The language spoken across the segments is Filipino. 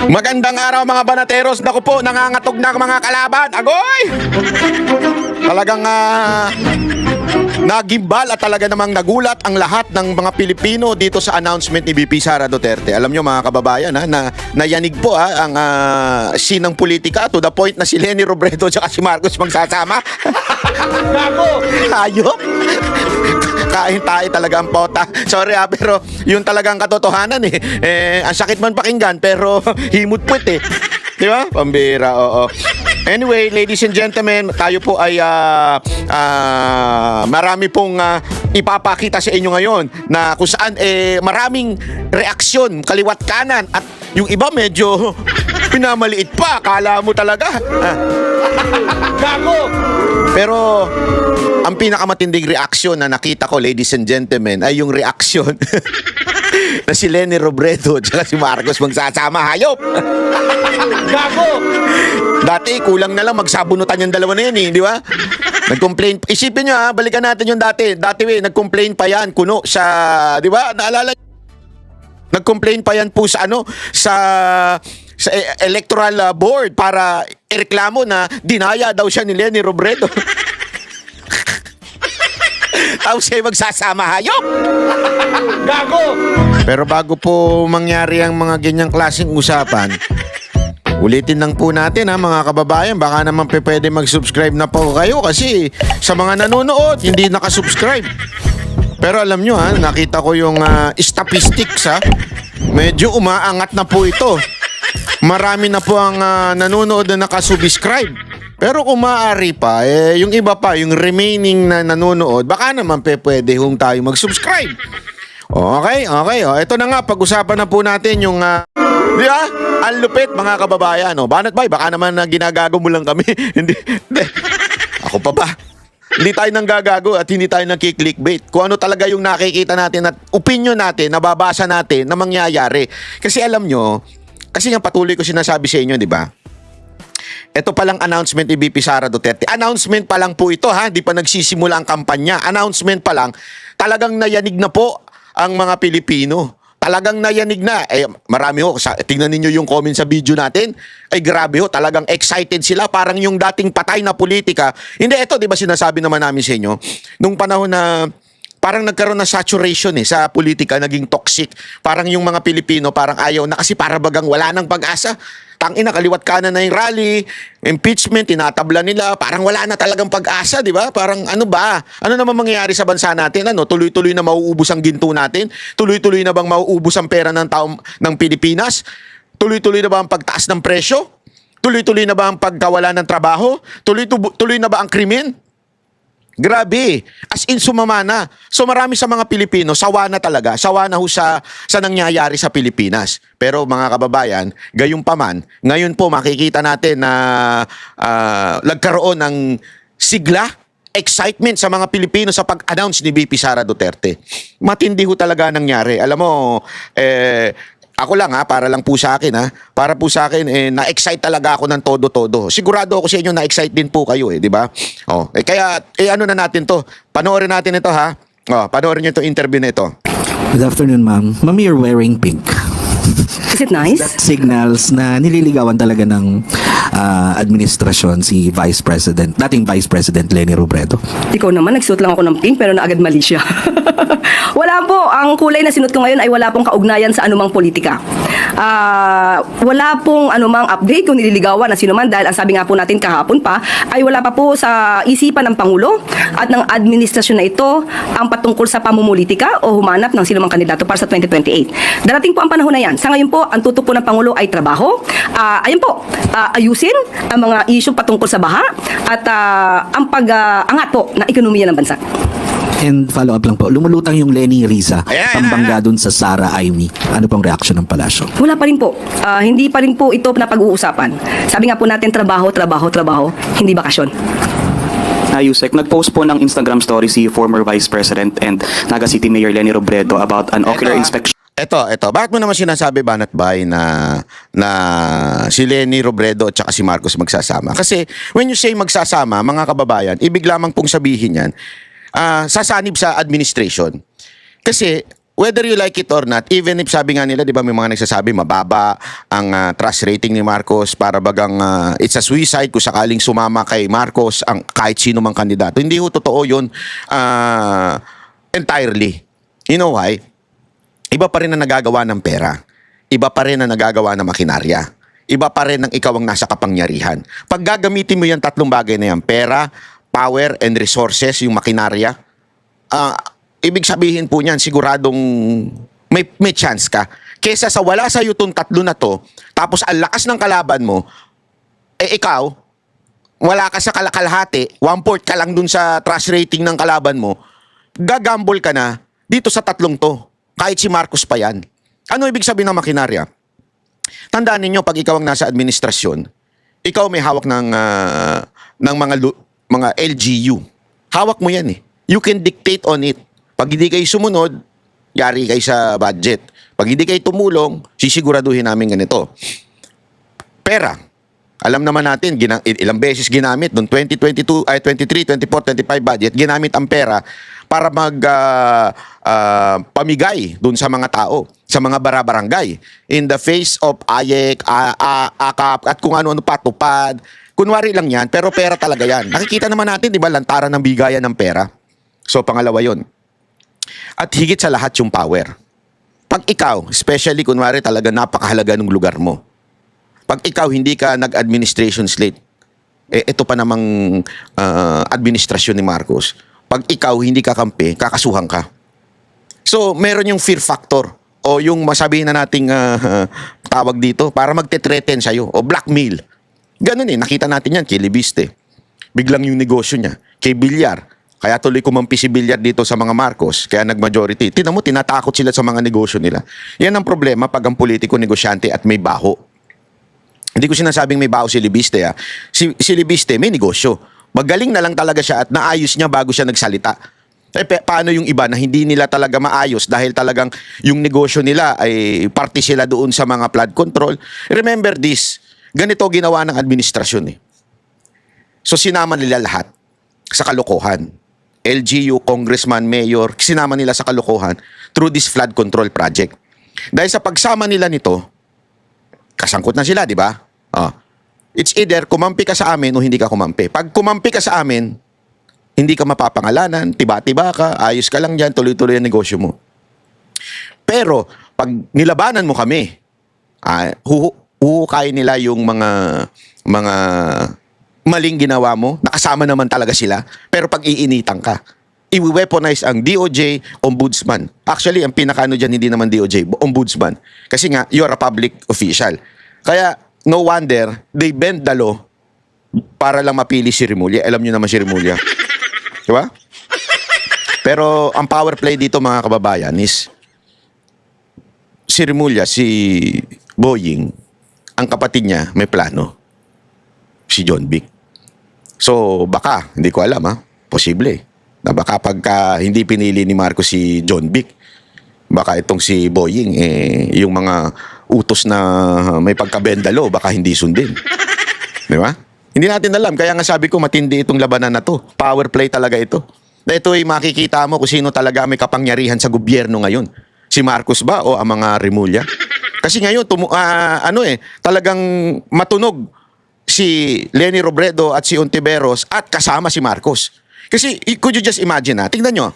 Magandang araw mga banateros. Naku po, nangangatog na mga kalaban. Agoy! Talagang nagimbal at talaga namang nagulat ang lahat ng mga Pilipino dito sa announcement ni VP Sara Duterte. Alam nyo mga kababayan na nayanig po ang scene ng politika to the point na si Leni Robredo at si Marcos magsasama. Gago! Hayop! Kain tayo talaga ang pota. Sorry pero yun talagang katotohanan ang sakit man pakinggan pero himot puwet Di ba? Pambira, oo. Anyway, ladies and gentlemen, tayo po ay marami pong ipapakita sa inyo ngayon na kung saan maraming reaksyon, kaliwat kanan at yung iba medyo pinamaliit pa. Akala mo talaga. Gago! Pero ang pinakamatinding reaksyon na nakita ko, ladies and gentlemen, ay yung reaksyon na si Leni Robredo at si Marcos magsasama. Hayop! Gago! Dati, kulang na lang magsabunutan yung dalawa na yun di ba? Nag-complain. Isipin nyo balikan natin yung dati. Dati nag-complain pa yan, kuno, sa, di ba? Naalala? Nag-complain pa yan po sa sa electoral board para ireklamo na dinaya daw siya ni Leni Robredo. Tapos siya magsasama. Hayop! Gago! Pero bago po mangyari ang mga ganyang klaseng usapan, ulitin lang po natin mga kababayan, baka naman pwede mag-subscribe na po kayo kasi sa mga nanonood, hindi nakasubscribe. Pero alam nyo nakita ko yung statistics medyo umaangat na po ito. Marami na po ang nanonood na nakasubscribe. Pero kung maaari pa, yung iba pa, yung remaining na nanonood, baka naman pwede tayo mag-subscribe. Okay. Ito na nga, pag-usapan na po natin yung... di ba? Ang lupit, mga kababayan. Banat bay, baka naman ginagago mo lang kami. Hindi. Ako pa ba? Hindi tayo nang gagago at hindi tayo nagki-clickbait. Kung ano talaga yung nakikita natin at opinion natin, nababasa natin na mangyayari. Kasi alam nyo, kasi nga patuloy ko sinasabi sa inyo, di ba? Ito palang announcement ni VP Sara Duterte. Announcement pa lang po ito Di pa nagsisimula ang kampanya. Announcement pa lang. Talagang nayanig na po ang mga Pilipino. Talagang nayanig na. Marami tingnan ninyo yung comment sa video natin. Grabe talagang excited sila. Parang yung dating patay na politika. Hindi, ito, di ba sinasabi naman namin sa inyo? Nung panahon na parang nagkaroon ng saturation sa politika, naging toxic. Parang yung mga Pilipino parang ayaw na kasi para bagang wala nang pag-asa. Tangina, kaliwat kanan na yung rally, impeachment, tinatabla nila, parang wala na talagang pag-asa, di ba? Parang ano ba? Ano naman mangyayari sa bansa natin? Tuloy-tuloy na mauubos ang ginto natin? Tuloy-tuloy na bang mauubos ang pera ng tao ng Pilipinas? Tuloy-tuloy na ba ang pagtaas ng presyo? Tuloy-tuloy na ba ang pagkawala ng trabaho? Tuloy na ba ang krimen? Grabe. As in, sumama na. So marami sa mga Pilipino, sawa na talaga. Sawa na sa nangyayari sa Pilipinas. Pero mga kababayan, gayon pa man, ngayon po makikita natin na nagkaroon ng sigla, excitement sa mga Pilipino sa pag-announce ni VP Sara Duterte. Matindi talaga nangyari. Alam mo, ako lang para lang po sa akin para po sa akin na-excite talaga ako ng todo-todo. Sigurado ako sa inyo na-excite din po kayo di ba? Kaya ano na natin to. Panoorin natin ito panoorin niyo itong interview na ito. Good afternoon, ma'am. Ma'am, you're wearing pink. Is it nice? That signals na nililigawan talaga ng administrasyon si dating Vice President Leni Robredo. Ikaw naman, nagsuot lang ako ng pink pero naagad mali siya. Wala po. Ang kulay na sinuot ko ngayon ay wala pong kaugnayan sa anumang politika. Wala pong anumang update kung nililigawan na sino man dahil ang sabi nga po natin kahapon pa ay wala pa po sa isipan ng Pangulo at ng administrasyon na ito ang patungkol sa pamumulitika o humanap ng sino mang kandidato para sa 2028. Darating po ang panahon na yan. Sa ngayon po, ang tutok po ng Pangulo ay trabaho. Ayun po, ayusin ang mga issue patungkol sa baha at ang pag-angat po ng ekonomiya ng bansa. And follow up lang po, lumulutang yung Leni Risa, Ayan. pambangga dun sa Sara Amy. Ano pong reaksyon ng palasyo? Wala pa rin po. Hindi pa rin po ito na pag-uusapan. Sabi nga po natin, trabaho, hindi bakasyon. Yusek, nag-post po ng Instagram story si former Vice President and Naga City Mayor Leni Robredo about an ocular inspection. Ito. Bakit mo naman sinasabi, Banat Bay, na si Leni Robredo at saka si Marcos magsasama? Kasi when you say magsasama, mga kababayan, ibig lamang pong sabihin yan, sasanib sa administration. Kasi whether you like it or not, even if sabi nga nila, di ba may mga nagsasabi, mababa ang trust rating ni Marcos para bagang it's a suicide kung sakaling sumama kay Marcos ang kahit sino mang kandidato. Hindi ho totoo yun entirely. You know why? Iba pa rin ang nagagawa ng pera. Iba pa rin ang nagagawa ng makinarya. Iba pa rin ang ikaw ang nasa kapangyarihan. Pag gagamitin mo yung tatlong bagay na yan, pera, power, and resources, yung makinarya, ibig sabihin po niyan, siguradong may chance ka. Kesa sa wala sa'yo itong tatlo na to, tapos ang lakas ng kalaban mo, ikaw, wala ka sa kalahati, 1/4 ka lang dun sa trust rating ng kalaban mo, gagambol ka na dito sa tatlong to. Kahit si Marcos pa yan. Ano ibig sabihin ng makinarya? Tandaan ninyo, pag ikaw ang nasa administrasyon, ikaw may hawak ng mga LGU. Hawak mo yan eh. You can dictate on it. Pag hindi kayo sumunod, yari kayo sa budget. Pag hindi kayo tumulong, sisiguraduhin namin ganito. Pera. Alam naman natin, ilang beses ginamit noong 2022, 23, 24, 25 budget, ginamit ang pera para pamigay dun sa mga tao, sa mga barabarangay. In the face of AYEK, AKAP, at kung ano-ano pa, tupad. Kunwari lang yan, pero pera talaga yan. Nakikita naman natin, di ba, lantaran ng bigayan ng pera. So, pangalawa yon. At higit sa lahat yung power. Pag ikaw, especially kunwari talaga napakahalaga ng lugar mo, pag ikaw hindi ka nag-administration slate, ito pa namang administrasyon ni Marcos, pag ikaw hindi ka kampi, kakasuhan ka. So, meron yung fear factor o yung masabihin na nating tawag dito para magte-threaten sa'yo o blackmail. Ganun eh, nakita natin yan kay Libiste. Biglang yung negosyo niya, kay Villar. Kaya tuloy kumampi si Villar dito sa mga Marcos, kaya nag-majority. Tingnan mo, tinatakot sila sa mga negosyo nila. Yan ang problema pag ang politiko negosyante at may baho. Hindi ko sinasabing may baho si Libiste. Si Libiste may negosyo. Magaling na lang talaga siya at naayos niya bago siya nagsalita. Paano yung iba na hindi nila talaga maayos dahil talagang yung negosyo nila ay party sila doon sa mga flood control? Remember this, ganito ginawa ng administrasyon eh. So sinama nila lahat sa kalokohan. LGU, congressman, mayor, sinama nila sa kalokohan through this flood control project. Dahil sa pagsama nila nito, kasangkot na sila, di ba? It's either kumampi ka sa amin o hindi ka kumampi. Pag kumampi ka sa amin, hindi ka mapapangalanan, tiba-tiba ka, ayos ka lang dyan, tuloy-tuloy ang negosyo mo. Pero, pag nilabanan mo kami, huhukayin nila yung mga maling ginawa mo, nakasama naman talaga sila, pero pag iinitan ka, i-weaponize ang DOJ, Ombudsman. Actually, ang pinakano dyan, hindi naman DOJ, Ombudsman. Kasi nga, you're a public official. Kaya, no wonder, they bend the law para lang mapili si Rimulya. Alam nyo naman si Rimulya. Diba? Pero, ang power play dito, mga kababayan, is si Rimulya, si Boying, ang kapatid niya, may plano. Si John Vic. So, baka, hindi ko alam posible. Na baka pagka hindi pinili ni Marcos si John Vic, baka itong si Boying, yung mga utos na may pagkabendalo, baka hindi sundin. Di ba? Hindi natin alam. Kaya nga sabi ko, matindi itong labanan na to. Power play talaga ito. Ito ay makikita mo kung sino talaga may kapangyarihan sa gobyerno ngayon. Si Marcos ba o ang mga Rimulya? Kasi ngayon, talagang matunog si Leni Robredo at si Ontiveros at kasama si Marcos. Kasi, could you just imagine tingnan nyo,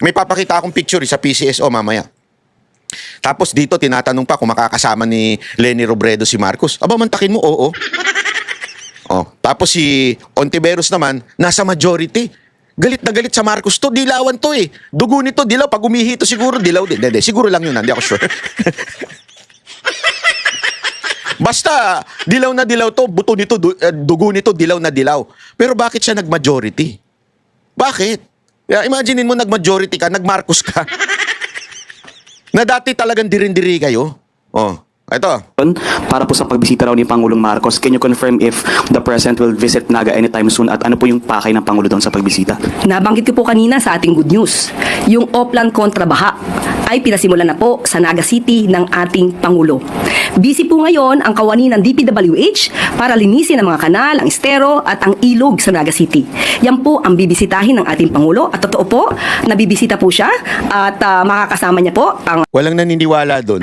may papakita akong picture sa PCSO mamaya. Tapos dito, tinatanong pa kung makakasama ni Leni Robredo si Marcos. Aba, mantakin mo, oo. Tapos si Ontiveros naman, nasa majority. Galit na galit sa Marcos to, dilawan to eh. Dugo nito, dilaw. Pag umihi to, siguro dilaw din. Hindi, siguro lang yun, hindi ako sure. Basta, dilaw na dilaw to, buto nito, dugo nito, dilaw na dilaw. Pero bakit siya nag-majority? Bakit? Imaginein mo, nag-majority ka, nag-Marcos ka. Na dati talagang dirin-diri kayo. ito. Para po sa pagbisita raw ni Pangulong Marcos, can you confirm if the President will visit Naga anytime soon at ano po yung pakay ng Pangulo doon sa pagbisita? Nabanggit ko po kanina sa ating good news, yung Oplan kontra baha ay pinasimulan na po sa Naga City ng ating Pangulo. Busy po ngayon ang kawani ng DPWH para linisin ang mga kanal, ang estero at ang ilog sa Naga City. Yan po ang bibisitahin ng ating Pangulo at totoo po na bibisita po siya at makakasama niya po ang Walang naniniwala doon.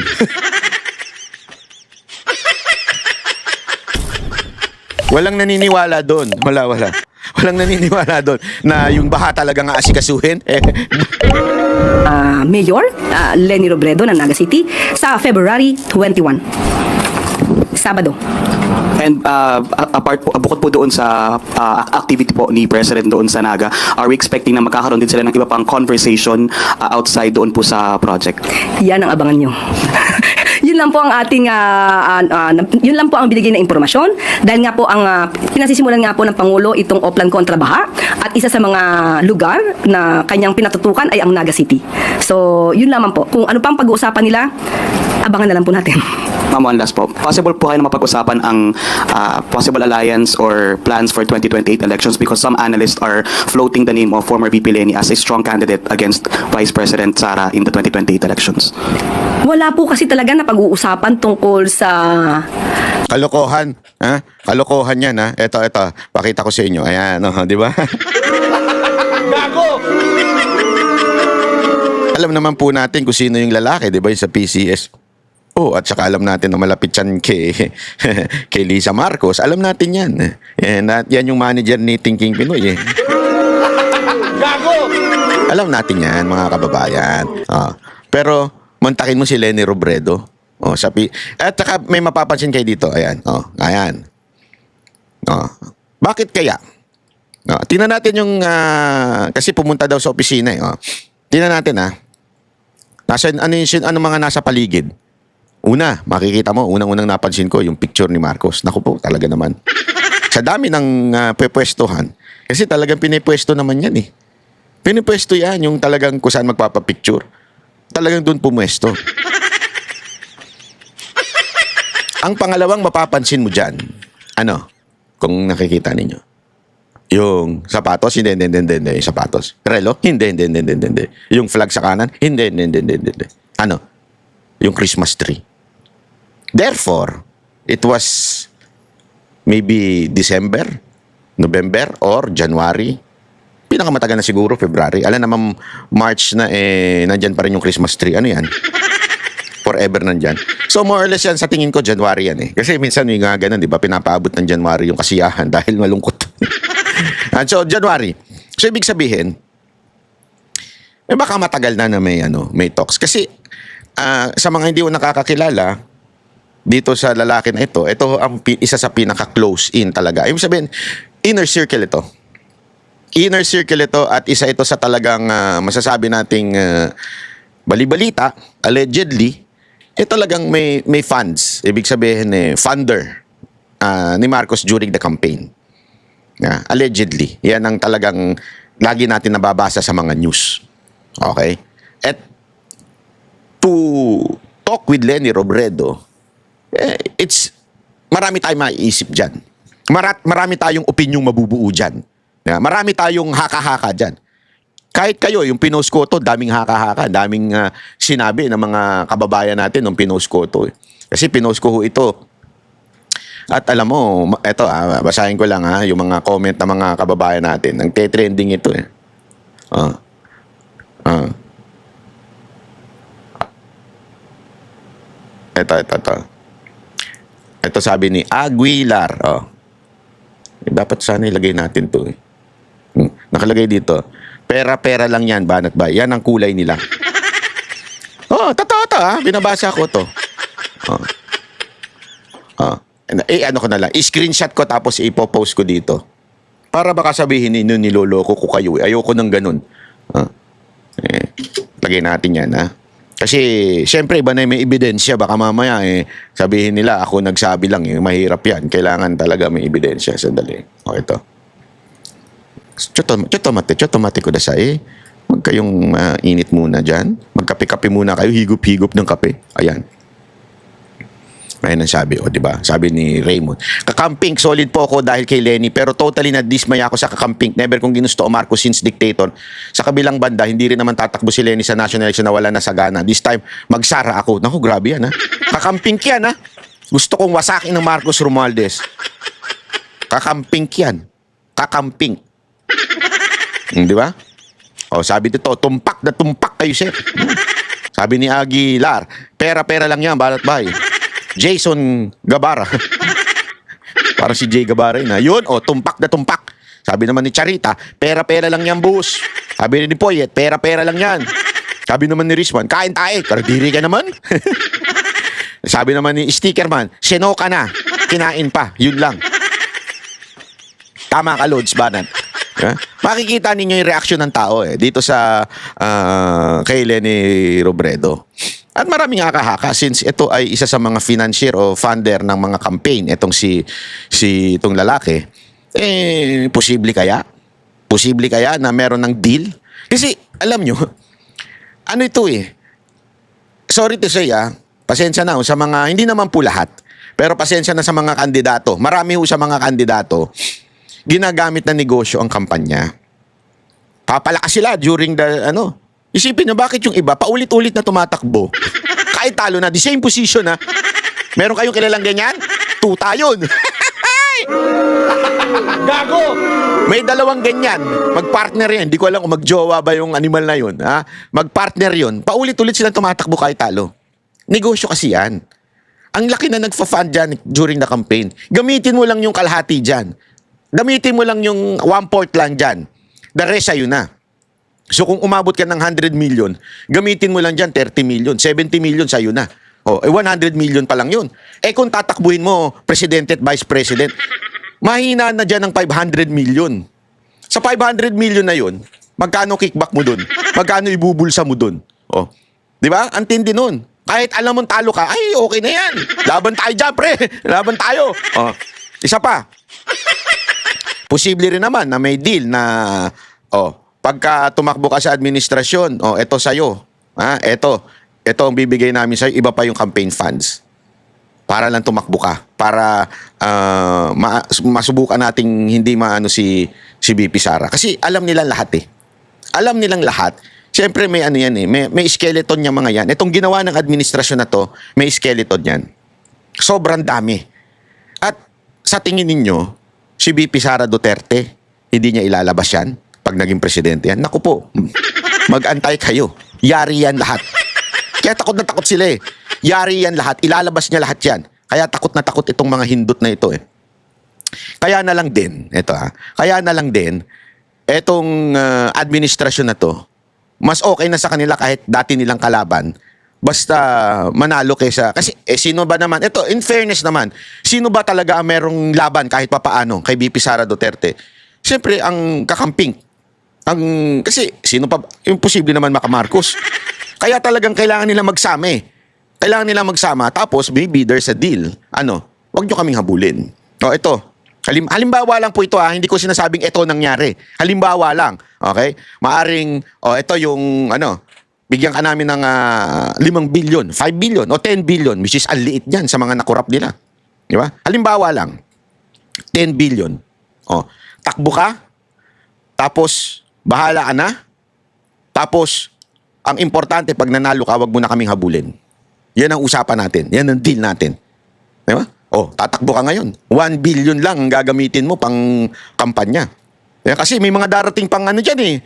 Walang naniniwala doon. Wala. Walang naniniwala doon na yung baha talaga nga asikasuhin. Mayor Leni Robredo ng Naga City sa February 21. Sabado. And apart po, bukod po doon sa activity po ni President doon sa Naga, are we expecting na magkakaroon din sila ng iba pang conversation outside doon po sa project? Yan ang abangan nyo. Yun lang po ang ating yun lang po ang binigay na impormasyon dahil nga po ang pinasisimulan nga po ng Pangulo itong Oplan kontra baha at isa sa mga lugar na kanyang pinatutukan ay ang Naga City. So, yun lamang po. Kung ano pang pag-uusapan nila, abangan na lang po natin. Ma'am, one last po. Possible po kayo na mapag-usapan ang possible alliance or plans for 2028 elections because some analysts are floating the name of former VP Leni as a strong candidate against Vice President Sara in the 2028 elections. Wala po kasi talaga na pag-uusapan tungkol sa Kalokohan. Ha? Kalokohan yan, ha? Ito. Pakita ko sa inyo. Ayan, di ba? Gago! Alam naman po natin kung sino yung lalaki, di ba? Yung sa PCS. Oh, at saka alam natin na malapit yan kay, kay Lisa Marcos. Alam natin yan. Yan yung manager ni Thinking Pinoy. Gago! Alam natin yan, mga kababayan. Pero, montakin mo si Leni Robredo. At saka may mapapansin kayo dito. Ayan. Ayan. Bakit kaya? Tingnan natin yung... kasi pumunta daw sa opisina. Tingnan natin, ano mga nasa paligid. Una, makikita mo, unang-unang napansin ko, yung picture ni Marcos. Naku po, talaga naman. Sa dami ng pwepwestuhan, kasi talagang pinipwesto naman yan eh. Pinipwesto yan, yung talagang kung saan magpapapicture. Talagang doon pumwesto. Ang pangalawang mapapansin mo dyan, kung nakikita ninyo, yung sapatos, hindi, yung sapatos. Relo, hindi. Yung flag sa kanan, hindi. Yung Christmas tree. Therefore, it was maybe December, November, or January. Pinakamatagal na siguro, February. Alam naman, March na, nandyan pa rin yung Christmas tree. Ano yan? Forever nandyan. So, more or less yan, sa tingin ko, January yan eh. Kasi minsan yung nga ganun, di ba? Pinapaabot ng January yung kasiyahan dahil malungkot. And so, January. So, ibig sabihin, baka matagal na may talks. Kasi, sa mga hindi ko nakakakilala, dito sa lalaki na ito ang isa sa pinaka-close in talaga. Ibig sabihin, inner circle ito. Inner circle ito at isa ito sa talagang masasabi nating balibalita, allegedly, talagang may funds. Ibig sabihin, funder ni Marcos during the campaign. Allegedly. Yan ang talagang lagi natin nababasa sa mga news. Okay? At to talk with Leni Robredo, marami tayong maiisip dyan. Marami tayong opinyong mabubuo dyan. Marami tayong haka-haka dyan. Kahit kayo, yung pinost ko to, daming haka-haka, daming sinabi ng mga kababayan natin nung pinost ko to. Kasi pinost ko ito. At alam mo, ito, basahin ko lang yung mga comment ng mga kababayan natin. Nagte-trending ito eh. Ito sabi ni Aguilar. Dapat sana ilagay natin to eh. Nakalagay dito. Pera-pera lang yan, banat ba? Yan ang kulay nila. Totoo to binabasa ko to. Ano ko na lang. I-screenshot ko tapos ipopost ko dito. Para baka sabihin ninyo niloloko ko kayo. Ayoko ng ganun. Lagay natin yan Kasi, syempre, iba na may ebidensya. Baka mamaya, sabihin nila, ako nagsabi lang. Mahirap yan. Kailangan talaga may ebidensya. Sandali. Ito. Chotomate ko dasay. Huwag kayong init muna dyan. Magkape-kape muna kayo. Higup-higup ng kape. Ayan. Ayun ang sabi, o, di ba? Sabi ni Raymond. Kakamping, solid po ako dahil kay Lenny, pero totally na-dismay ako sa kakamping. Never kong ginusto o Marcos since dictator. Sa kabilang banda, hindi rin naman tatakbo si Lenny sa national election na wala na sagana. This time, magsara ako. Naku, grabe yan, ha? Kakamping yan, ha? Gusto kong wasakin ng Marcos Romualdez. Kakamping yan. Kakamping. Di ba? O, sabi dito, tumpak na tumpak kayo, sir. Sabi ni Aguilar, pera-pera lang yan, balat bay. Jason Gabara. Para si Jay Gabara yun, ha? Yun, o, tumpak na tumpak. Sabi naman ni Charita, pera-pera lang yan, boss. Sabi ni Poyet, pera-pera lang yan. Sabi naman ni Rizwan, kain tayo. Karadiri ka naman. Sabi naman ni Stickerman, seno ka na. Kinain pa, yun lang. Tama ka, Lods Banat. Makikita ninyo yung reaksyon ng tao dito sa kay Lenny Robredo. At maraming haka-haka since ito ay isa sa mga financier o funder ng mga campaign, itong si itong lalaki. Posible kaya? Posible kaya na meron ng deal? Kasi alam nyo, ano ito sorry to say pasensya na sa mga, hindi naman po lahat, pero pasensya na sa mga kandidato. Marami sa mga kandidato, ginagamit na negosyo ang kampanya. Papalakas sila during the, isipin nyo bakit yung iba, paulit-ulit na tumatakbo. Kahit talo na, the same position Meron kayong kilalang ganyan? Tuta yun. Gago! May dalawang ganyan. Magpartner yan. Hindi ko alam kung magjowa ba yung animal na yun. Magpartner yun. Paulit-ulit silang tumatakbo kahit talo. Negosyo kasi yan. Ang laki na nagfa-fund dyan during the campaign. Gamitin mo lang yung kalahati dyan. Gamitin mo lang yung 1/4 lang dyan. The rest sa'yo na. So kung umabot ka ng 100 million, gamitin mo lang dyan 30 million, 70 million sa'yo na. 100 million pa lang yun. Kung tatakbuhin mo, Presidente at Vice President, mahina na dyan ng 500 million. Sa 500 million na yun, magkano kickback mo dun? Magkano ibubulsa mo dun? Di ba? Antindi nun. Kahit alam mong talo ka, ay okay na yan. Laban tayo dyan, pre. Laban tayo. Isa pa. Posible rin naman na may deal na, pagka tumakbo ka sa administrasyon, eto sa'yo. Ito ang bibigay namin sa'yo, iba pa yung campaign funds. Para lang tumakbo ka. Para masubukan nating hindi maano si BP Sara. Kasi alam nilang lahat Alam nilang lahat. Siyempre may ano yan may skeleton niya mga yan. Itong ginawa ng administrasyon na to, may skeleton yan. Sobrang dami. At sa tingin ninyo, si BP Sara Duterte, hindi niya ilalabas yan pag naging presidente yan. Naku po, mag-antay kayo. Yari yan lahat. Kaya takot na takot sila Yari yan lahat. Ilalabas niya lahat yan. Kaya takot na takot itong mga hindot na ito Kaya na lang din, kaya na lang din, etong administrasyon na to, mas okay na sa kanila kahit dati nilang kalaban, basta manalo kaysa, kasi sino ba naman, ito in fairness naman, sino ba talaga ang merong laban kahit papaano kay BP Sara Duterte? Siyempre ang kakamping. Kasi sino pa, imposible naman makamarcos. Kaya talagang kailangan nila magsama Kailangan nila magsama, tapos maybe there's a deal. Wag nyo kaming habulin. Ito. Halimbawa lang po ito hindi ko sinasabing ito nangyari. Halimbawa lang. Okay? Maaring, ito yung, bigyan ka namin ng 5 billion, 5 billion, o 10 billion, which is ang liit yan sa mga nakurap nila. Di ba? Halimbawa lang. 10 billion. Takbo ka, tapos, bahala ka na, tapos, ang importante, pag nanalo ka, wag mo na kaming habulin. Yan ang usapan natin. Yan ang deal natin. Di ba? Tatakbo ka ngayon. 1 billion lang ang gagamitin mo pang kampanya. Kasi may mga darating pang dyan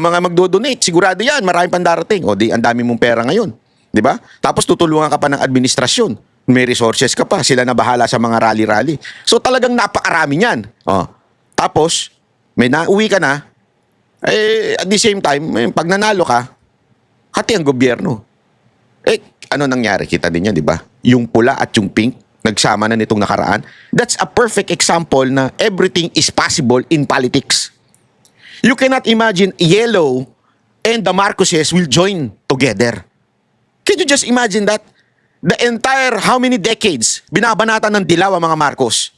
mga magdo-donate. Sigurado yan. Maraming pang darating. Ang dami mong pera ngayon. Di ba? Tapos tutulungan ka pa ng administrasyon. May resources ka pa. Sila na bahala sa mga rally-rally. So talagang napakarami yan. Tapos, may nauwi ka na. At the same time, pag nanalo ka, hati ang gobyerno. Ano nangyari? Kita din yan, di ba? Yung pula at yung pink, nagsama na nitong nakaraan. That's a perfect example na everything is possible in politics. You cannot imagine yellow and the Marcoses will join together. Can you just imagine that? The entire how many decades binabanatan ng dilaw ang mga Marcos.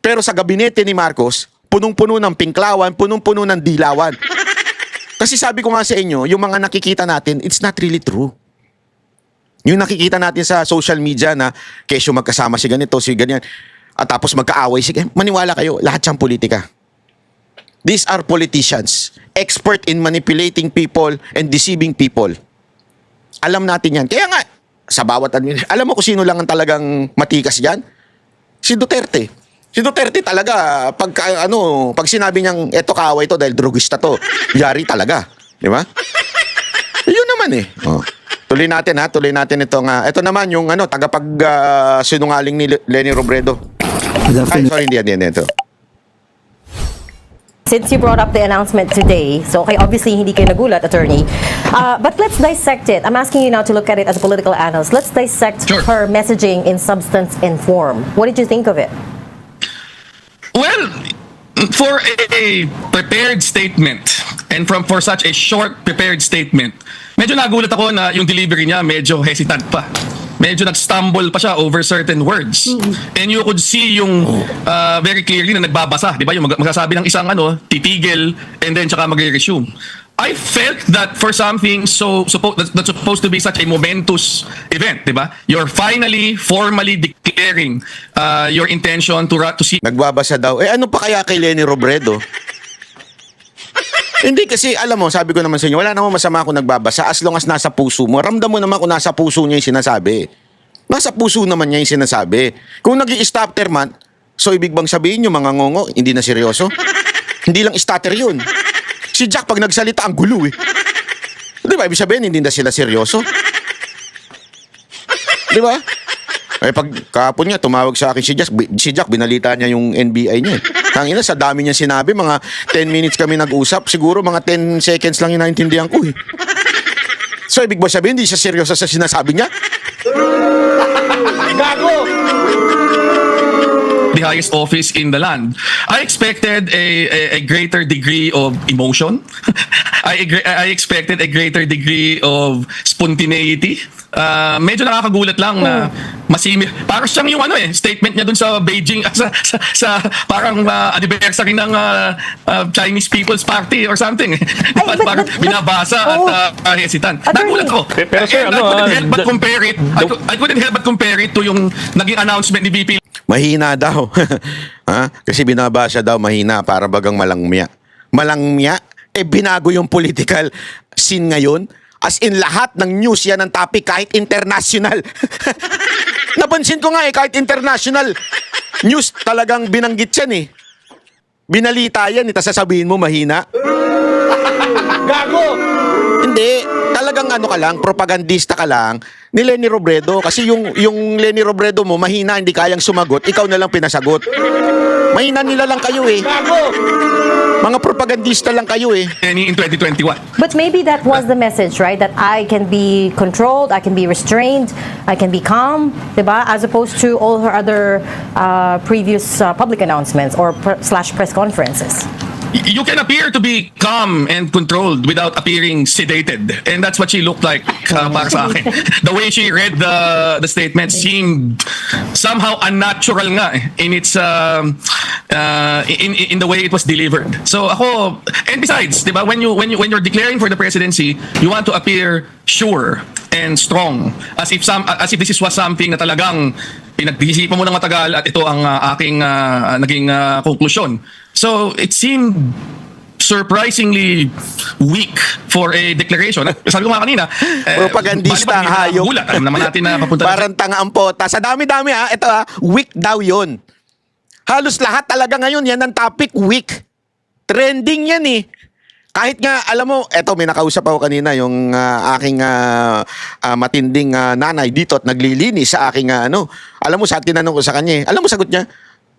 Pero sa gabinete ni Marcos, punong-puno ng pinklawan, punong-puno ng dilawan. Kasi sabi ko nga sa inyo, yung mga nakikita natin, it's not really true. Yung nakikita natin sa social media na kesyo magkasama si ganito, si ganyan, at tapos magkaaway, sige, maniwala kayo, lahat siyang politika. These are politicians, expert in manipulating people and deceiving people. Alam natin yan. Kaya nga, sa bawat alam mo kung sino lang ang talagang matikas dyan? Si Duterte. Si Duterte talaga, pag sinabi niyang, eto kaaway to dahil drugista to, yari talaga. Di ba? Yun naman eh. Oh. Tuloy natin itong, ito naman yung sinungaling ni Leni Robredo. Ay, sorry, hindi ito. Since you brought up the announcement today, so okay, obviously hindi kayo nagulat, attorney. But let's dissect it. I'm asking you now to look at it as a political analyst. Let's dissect her messaging in substance and form. What did you think of it? Well, for a prepared statement and for such a short prepared statement, medyo nagulat ako na yung delivery niya medyo hesitant pa. Medyo nag-stumble pa siya over certain words. And you could see yung very clearly na nagbabasa, di ba? Yung magsasabi ng isang titigil and then tsaka magre-resume. I felt that for something that's supposed to be such a momentous event, di ba? You're finally formally declaring your intention to see. Nagbabasa daw. Ano pa kaya kay Leni Robredo? Hindi kasi, alam mo, sabi ko naman sa inyo, wala namang masama kung nagbabasa as long as nasa puso mo. Ramdam mo naman kung nasa puso niya yung sinasabi. Nasa puso naman niya yung sinasabi. Kung nag-i-stop man, so ibig bang sabihin yung mga ngongo, hindi na seryoso? Hindi lang stutter yun. Si Jack pag nagsalita, ang gulo eh. Di ba? Ibig sabihin, hindi na sila seryoso. Di ba? Eh pag kahapon nga, tumawag sa akin si Jack, binalita niya yung NBI niya. Tangina, sa dami niya sinabi, mga 10 minutes kami nag-usap, siguro mga 10 seconds lang yung naintindihan ko eh. So, ibig ba sabihin, hindi siya seryoso sa sinasabi niya? Gago! The highest office in the land. I expected a greater degree of emotion. I expected a greater degree of spontaneity. Medyo nakakagulat lang na parang siyang yung statement niya dun sa Beijing sa parang anniversary ng Chinese People's Party or something. Parang binabasa at hesitant. Nagulat ko. Pero sir, I couldn't help but compare it to yung naging announcement ni VP. Mahina daw. Ha? Kasi binabasa daw mahina para bagang malangmya. Malangmya? Binago yung political scene ngayon. As in lahat ng news yan ang topic kahit international. Napansin ko nga kahit international news talagang binanggit yan eh. Binalita yan, tapos sasabihin mo mahina. Gago! Hindi, talagang ka lang, propagandista ka lang ni Leni Robredo. Kasi yung Leni Robredo mo, mahina, hindi kayang sumagot, ikaw na lang pinasagot. Mahina nila lang kayo eh. Gago! Mga propagandista lang kayo eh. In 2021. But maybe that was the message, right? That I can be controlled, I can be restrained, I can be calm, diba? As opposed to all her other previous public announcements or / press conferences. You can appear to be calm and controlled without appearing sedated. And that's what she looked like para sa akin. The way she read the statement seemed somehow unnatural nga in its in the way it was delivered. So ako, and besides, 'di ba, when you're declaring for the presidency, you want to appear sure and strong as if this was something na talagang pinag-isipan mo ng matagal at ito ang aking naging konklusyon. So it seemed surprisingly weak for a declaration. Sabi ko nga kanina, propagandista ang hayop. Alam naman natin na papunta. Parang tanga ang pota. Sa dami-dami ito weak daw yun. Halos lahat talaga ngayon yan ang topic, weak. Trending yan eh. Kahit nga, alam mo, eto may nakausap ako kanina yung aking matinding nanay dito at naglilinis sa aking alam mo, sa tinanong ko sa kanya, alam mo sagot niya,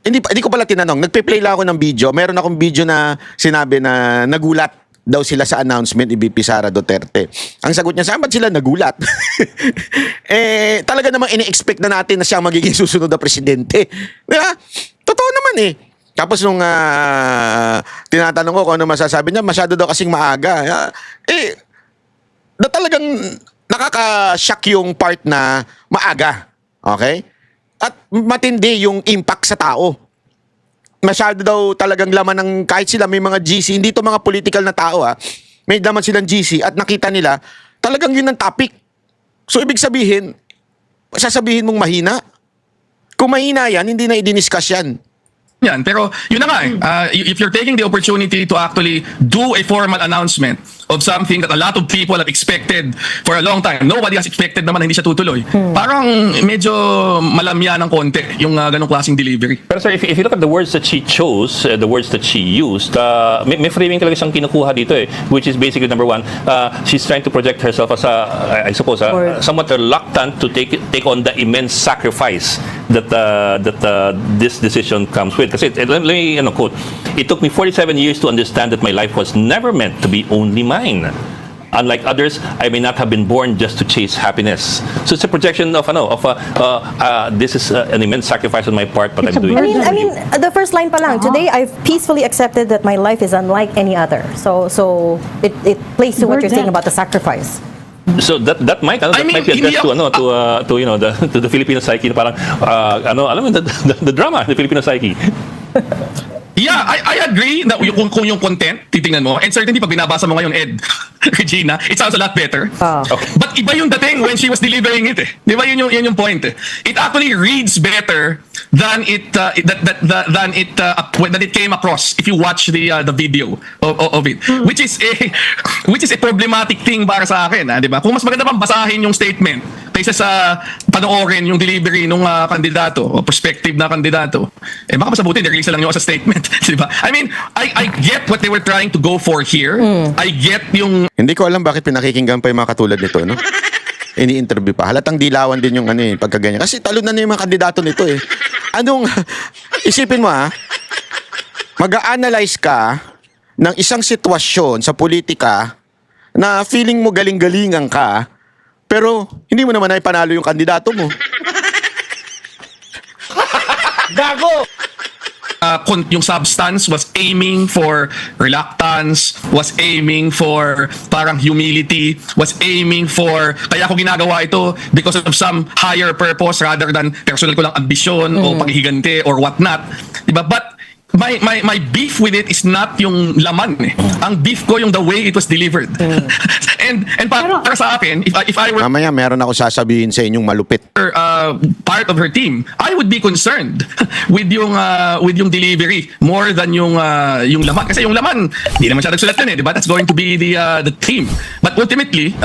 hindi ko pala tinanong, nagpe-play lang ako ng video, meron akong video na sinabi na nagulat daw sila sa announcement ni VP Sara Duterte. Ang sagot niya, saan ba't sila nagulat? Talaga namang ini-expect na natin na siya magiging susunod na presidente. Diba? Totoo naman eh. Tapos nung tinatanong ko kung ano masasabi niya, masyado daw kasing maaga. Na talagang nakaka-shock yung part na maaga. Okay? At matindi yung impact sa tao. Masyado daw talagang laman ng kahit sila may mga GC, hindi to mga political na tao may laman silang GC at nakita nila, talagang yun ang topic. So ibig sabihin, sasabihin mong mahina? Kung mahina yan, hindi na i-discuss yan. Yan, pero yun na nga if you're taking the opportunity to actually do a formal announcement of something that a lot of people have expected for a long time, nobody has expected naman na hindi siya tutuloy. Parang medyo malamya ng konti yung ganong klaseng delivery. Pero sir, if you look at the words that she chose, the words that she used, may framing talaga siyang kinukuha dito which is basically number one, she's trying to project herself as I suppose, somewhat reluctant to take on the immense sacrifice that this decision comes with. Kasi let me quote, it took me 47 years to understand that my life was never meant to be only mine. Unlike others, I may not have been born just to chase happiness. So it's a projection of this is an immense sacrifice on my part, but I'm doing it. I mean, the first line pa lang. Today, I've peacefully accepted that my life is unlike any other. So it plays to what you're saying about the sacrifice. So that might be addressed to the Filipino psyche, parang alam mo the drama, the Filipino psyche. Yeah, I agree na kung yung content, titingnan mo, and certainly pag binabasa mo ngayon, Ed, Regina, it sounds a lot better. Okay. But iba yung dating when she was delivering it. Di ba yun yung point? It actually reads better than it came across if you watch the video of it, which is a problematic thing para sa akin, di ba? Kung mas maganda pang basahin yung statement kaysa sa panoorin yung delivery ng kandidato o prospective na kandidato, baka mas mabuti nirelease lang yung as a statement, di ba? I mean, I get what they were trying to go for here. I get yung Hindi ko alam bakit pinakikinggan pa yung mga katulad nito, no? Ini-interview pa. Halatang dilawan din yung pagkaganyan. Kasi talon na yung mga kandidato nito eh. Isipin mo mag-a-analyze ka ng isang sitwasyon sa politika na feeling mo galing-galingan ka, pero hindi mo naman ay panalo yung kandidato mo. Gago! Yung substance was aiming for reluctance, was aiming for parang humility, was aiming for kaya ako ginagawa ito because of some higher purpose rather than personal ko lang ambisyon o paghihigante or whatnot. Diba? But my beef with it is not yung laman eh. Ang beef ko yung the way it was delivered. and para sa akin, if I were Mamaya meron ako sasabihin sa inyong malupit. part of her team, I would be concerned with yung delivery more than yung laman. Kasi yung laman, hindi naman siya nagsulat yun eh, di ba? That's going to be the team. But ultimately,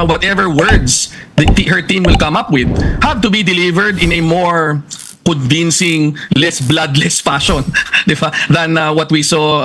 whatever words her team will come up with have to be delivered in a more convincing, less bloodless fashion, di ba? Than what we saw